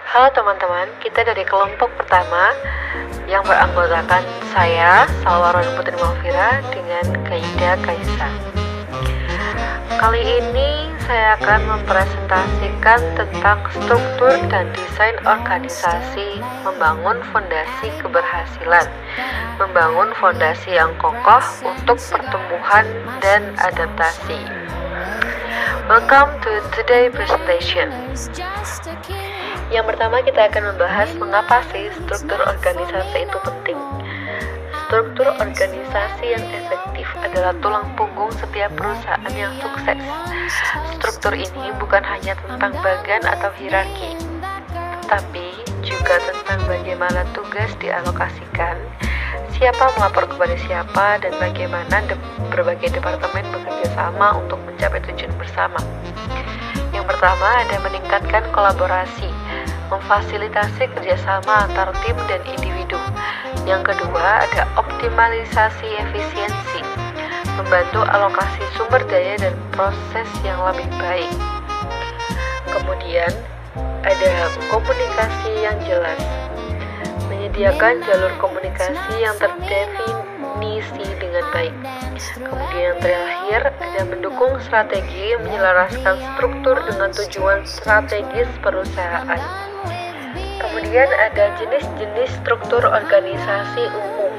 Halo teman-teman, kita dari kelompok pertama yang beranggotakan saya, Salwaron Putri Malvira, dengan Kaida Kaisa. Kali ini saya akan mempresentasikan tentang struktur dan desain organisasi, membangun fondasi keberhasilan, membangun fondasi yang kokoh untuk pertumbuhan dan adaptasi. Welcome to today's presentation. Yang pertama kita akan membahas mengapa sih struktur organisasi itu penting. Struktur organisasi yang efektif adalah tulang punggung setiap perusahaan yang sukses. Struktur ini bukan hanya tentang bagian atau hierarki, tetapi juga tentang bagaimana tugas dialokasikan, siapa melapor kepada siapa, dan bagaimana berbagai departemen bekerja sama untuk mencapai tujuan bersama. Yang pertama ada meningkatkan kolaborasi, memfasilitasi kerjasama antar tim dan individu. Yang kedua ada optimalisasi efisiensi, membantu alokasi sumber daya dan proses yang lebih baik. Kemudian ada komunikasi yang jelas, menyediakan jalur komunikasi yang terdefinisi dengan baik. Kemudian yang terakhir ada mendukung strategi, menyelaraskan struktur dengan tujuan strategis perusahaan. Kemudian ada jenis-jenis struktur organisasi umum.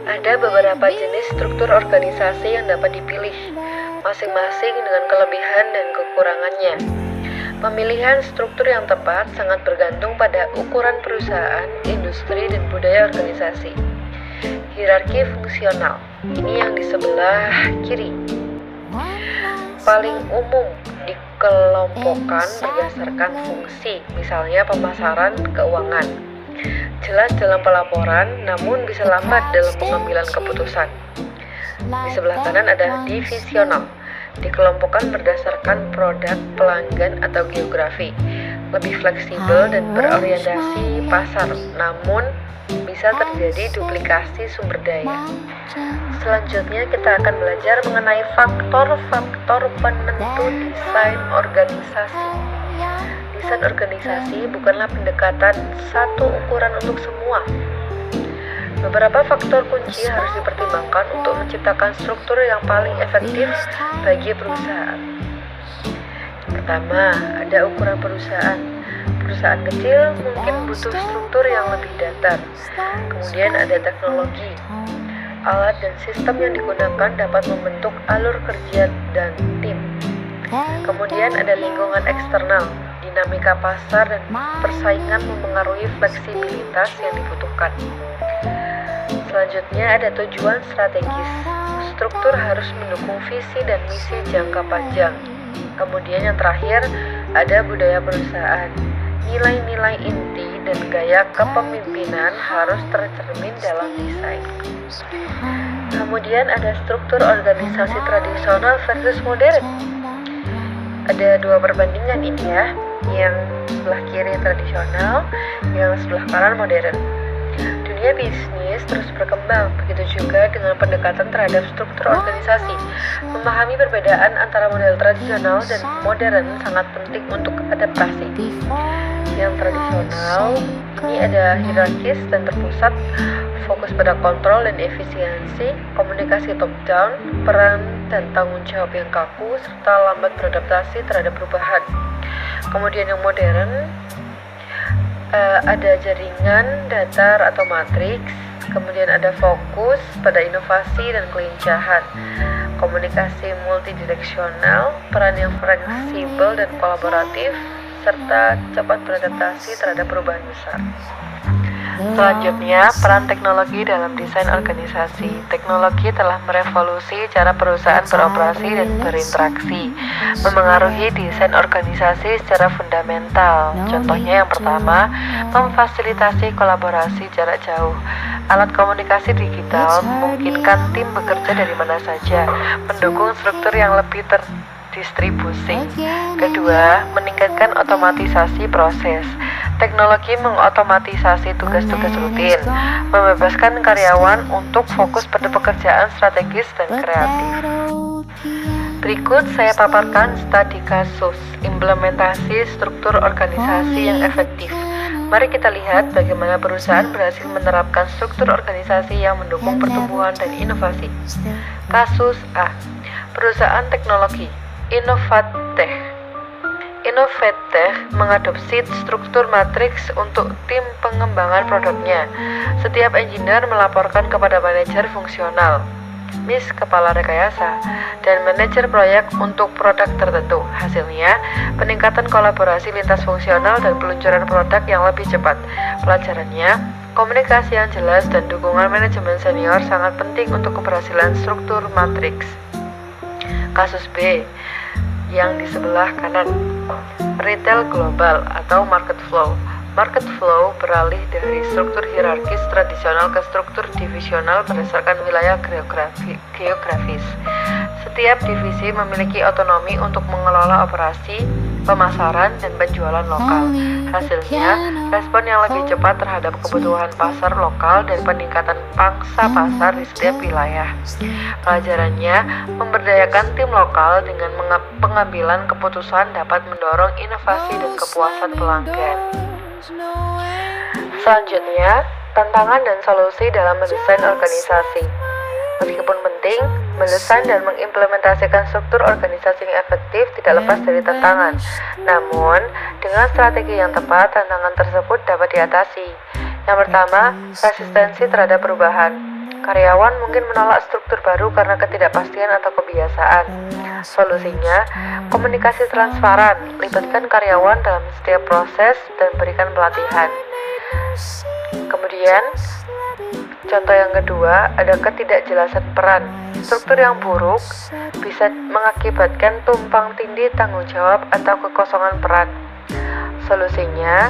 Ada beberapa jenis struktur organisasi yang dapat dipilih, masing-masing dengan kelebihan dan kekurangannya. Pemilihan struktur yang tepat sangat bergantung pada ukuran perusahaan, industri, dan budaya organisasi. Hierarki fungsional, ini yang di sebelah kiri. Paling umum dikelompokkan berdasarkan fungsi, misalnya pemasaran keuangan. Jelas dalam pelaporan, namun bisa lambat dalam pengambilan keputusan. Di sebelah kanan ada divisional, dikelompokkan berdasarkan produk, pelanggan, atau geografi. Lebih fleksibel dan berorientasi pasar, namun bisa terjadi duplikasi sumber daya. Selanjutnya kita akan belajar mengenai faktor-faktor penentu desain organisasi. Desain organisasi bukanlah pendekatan satu ukuran untuk semua. Beberapa faktor kunci harus dipertimbangkan untuk menciptakan struktur yang paling efektif bagi perusahaan. Pertama, ada ukuran perusahaan. Perusahaan kecil mungkin butuh struktur yang lebih datar. Kemudian ada teknologi. Alat dan sistem yang digunakan dapat membentuk alur kerja dan tim. Kemudian ada lingkungan eksternal. Dinamika pasar dan persaingan memengaruhi fleksibilitas yang dibutuhkan. Selanjutnya ada tujuan strategis. Struktur harus mendukung visi dan misi jangka panjang. Kemudian yang terakhir ada budaya perusahaan. Nilai-nilai inti dan gaya kepemimpinan harus tercermin dalam desain. Kemudian ada struktur organisasi tradisional versus modern. Ada dua perbandingan ini ya, yang sebelah kiri tradisional, yang sebelah kanan modern. Dunia bisnis terus berkembang, begitu juga dengan pendekatan terhadap struktur organisasi. Memahami perbedaan antara model tradisional dan modern sangat penting untuk adaptasi. Yang tradisional ini ada hierarkis dan terpusat, fokus pada kontrol dan efisiensi, komunikasi top down, peran dan tanggung jawab yang kaku, serta lambat beradaptasi terhadap perubahan. Kemudian yang modern ada jaringan, datar atau matriks, kemudian ada fokus pada inovasi dan kelincahan, komunikasi multidireksional, peran yang fleksibel dan kolaboratif, serta cepat beradaptasi terhadap perubahan besar. Selanjutnya, peran teknologi dalam desain organisasi. Teknologi telah merevolusi cara perusahaan beroperasi dan berinteraksi, memengaruhi desain organisasi secara fundamental. Contohnya yang pertama, memfasilitasi kolaborasi jarak jauh. Alat komunikasi digital memungkinkan tim bekerja dari mana saja, mendukung struktur yang lebih terdistribusi. Kedua, meningkatkan otomatisasi proses. Teknologi mengotomatisasi tugas-tugas rutin, membebaskan karyawan untuk fokus pada pekerjaan strategis dan kreatif. Berikut saya paparkan studi kasus implementasi struktur organisasi yang efektif. Mari kita lihat bagaimana perusahaan berhasil menerapkan struktur organisasi yang mendukung pertumbuhan dan inovasi. Kasus A. Perusahaan teknologi Innovatech. Innovatech mengadopsi struktur matriks untuk tim pengembangan produknya. Setiap engineer melaporkan kepada manajer fungsional, Miss Kepala Rekayasa, dan manajer proyek untuk produk tertentu. Hasilnya, peningkatan kolaborasi lintas fungsional dan peluncuran produk yang lebih cepat. Pelajarannya, komunikasi yang jelas dan dukungan manajemen senior sangat penting untuk keberhasilan struktur matriks. Kasus B, yang di sebelah kanan, retail global atau market flow. Market flow beralih dari struktur hierarkis tradisional ke struktur divisional berdasarkan wilayah geografis. Setiap divisi memiliki otonomi untuk mengelola operasi, pemasaran, dan penjualan lokal. Hasilnya, respon yang lebih cepat terhadap kebutuhan pasar lokal dan peningkatan pangsa pasar di setiap wilayah. Pelajarannya, memberdayakan tim lokal dengan pengambilan keputusan dapat mendorong inovasi dan kepuasan pelanggan. Selanjutnya, tantangan dan solusi dalam mendesain organisasi. Meskipun penting, mendesain dan mengimplementasikan struktur organisasi yang efektif tidak lepas dari tantangan. Namun, dengan strategi yang tepat, tantangan tersebut dapat diatasi. Yang pertama, resistensi terhadap perubahan. Karyawan mungkin menolak struktur baru karena ketidakpastian atau kebiasaan. Solusinya, komunikasi transparan, libatkan karyawan dalam setiap proses dan berikan pelatihan. Kemudian, contoh yang kedua, ada ketidakjelasan peran. Struktur yang buruk bisa mengakibatkan tumpang tindih tanggung jawab atau kekosongan peran. Solusinya,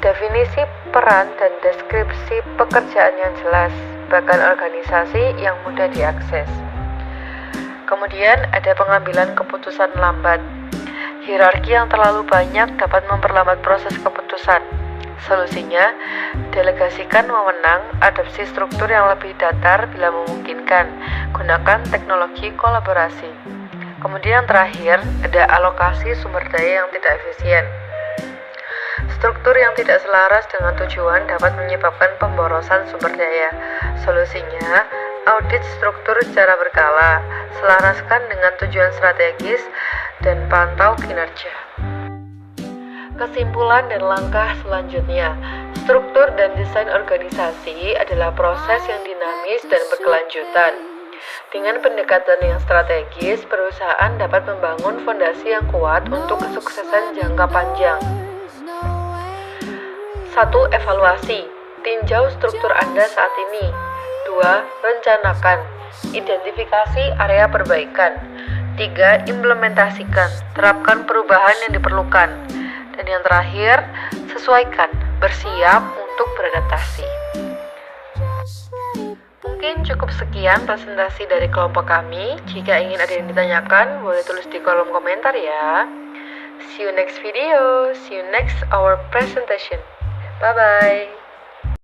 definisi peran dan deskripsi pekerjaan yang jelas, bahkan organisasi yang mudah diakses. Kemudian ada pengambilan keputusan lambat. Hierarki yang terlalu banyak dapat memperlambat proses keputusan. Solusinya, delegasikan wewenang, adopsi struktur yang lebih datar bila memungkinkan, gunakan teknologi kolaborasi. Kemudian yang terakhir, ada alokasi sumber daya yang tidak efisien. Struktur yang tidak selaras dengan tujuan dapat menyebabkan pemborosan sumber daya. Solusinya, audit struktur secara berkala, selaraskan dengan tujuan strategis, dan pantau kinerja. Kesimpulan dan langkah selanjutnya, struktur dan desain organisasi adalah proses yang dinamis dan berkelanjutan. Dengan pendekatan yang strategis, perusahaan dapat membangun fondasi yang kuat untuk kesuksesan jangka panjang. 1. Evaluasi. Tinjau struktur Anda saat ini. 2. Rencanakan. Identifikasi area perbaikan. 3. Implementasikan. Terapkan perubahan yang diperlukan. Dan yang terakhir, sesuaikan, bersiap untuk beradaptasi. Mungkin cukup sekian presentasi dari kelompok kami. Jika ingin ada yang ditanyakan, boleh tulis di kolom komentar ya. See you next video, see you next our presentation. Bye-bye.